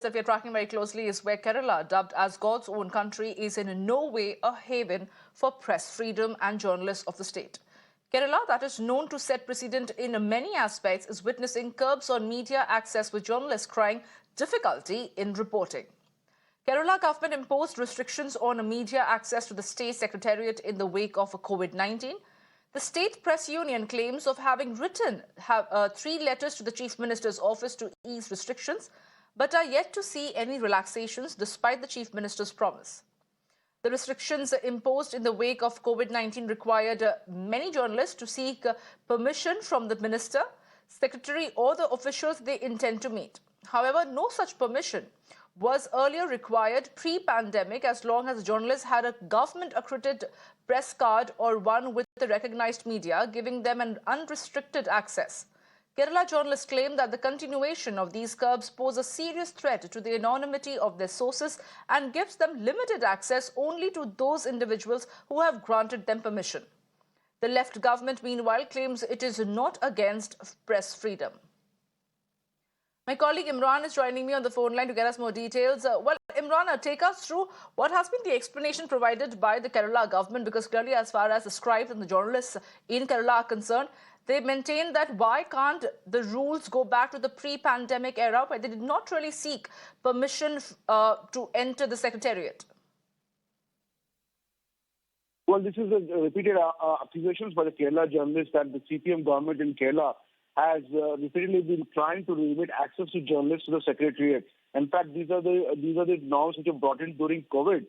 that we are tracking very closely is where Kerala, dubbed as God's own country, is in no way a haven for press freedom and journalists of the state. Kerala, that is known to set precedent in many aspects, is witnessing curbs on media access, with journalists crying difficulty in reporting. Kerala government imposed restrictions on media access to the state secretariat in the wake of COVID-19. The State Press Union claims of having written 3 letters to the Chief Minister's office to ease restrictions, but are yet to see any relaxations despite the Chief Minister's promise. The restrictions imposed in the wake of COVID-19 required many journalists to seek permission from the minister, secretary or the officials they intend to meet. However, no such permission was earlier required pre-pandemic, as long as journalists had a government-accredited press card or one with the recognized media, giving them an unrestricted access. Kerala journalists claim that the continuation of these curbs pose a serious threat to the anonymity of their sources and gives them limited access only to those individuals who have granted them permission. The left government, meanwhile, claims it is not against press freedom. My colleague Imran is joining me on the phone line to get us more details. Imran, take us through what has been the explanation provided by the Kerala government, because clearly, as far as the scribes and the journalists in Kerala are concerned, they maintain that why can't the rules go back to the pre-pandemic era where they did not really seek permission to enter the secretariat? Well, this is a repeated accusations by the Kerala journalists that the CPM government in Kerala has repeatedly been trying to limit access to journalists to the secretariat. In fact, these are the norms which were brought in during COVID.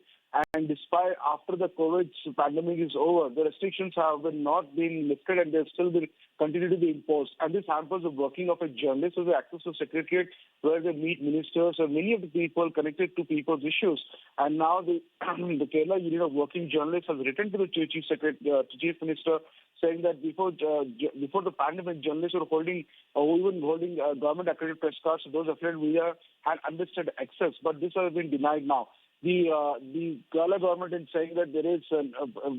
And despite after the COVID pandemic is over, the restrictions have not been lifted and they've still been continued to be imposed. And this hampers the working of a journalist with access to secretariat, where they meet ministers or many of the people connected to people's issues. And now the Kerala Union of Working Journalists has written to the Chief Minister, saying that before the pandemic, journalists were holding government accredited press cards. So those affiliated media had unlisted access, but this has been denied now. The Kerala government is saying that there is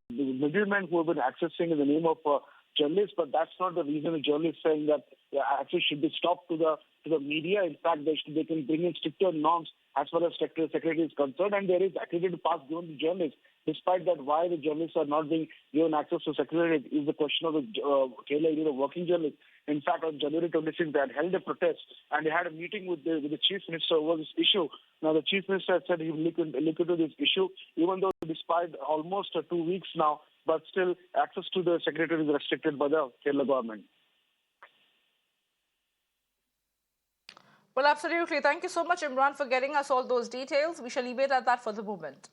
middlemen who have been accessing in the name of journalists, but that's not the reason. The journalists saying that access should be stopped to the media. In fact, they can bring in stricter norms as far as secretary is concerned, and there is accredited pass given to journalists. Despite that, why the journalists are not being given access to secretariat is the question of the Kerala Union of Working Journalists. In fact, on January 26th, they had held a protest and they had a meeting with the Chief Minister over this issue. Now, the Chief Minister said he will look into this issue, even though despite almost 2 weeks now, but still access to the secretary is restricted by the Kerala government. Well, absolutely. Thank you so much, Imran, for getting us all those details. We shall leave it at that for the moment.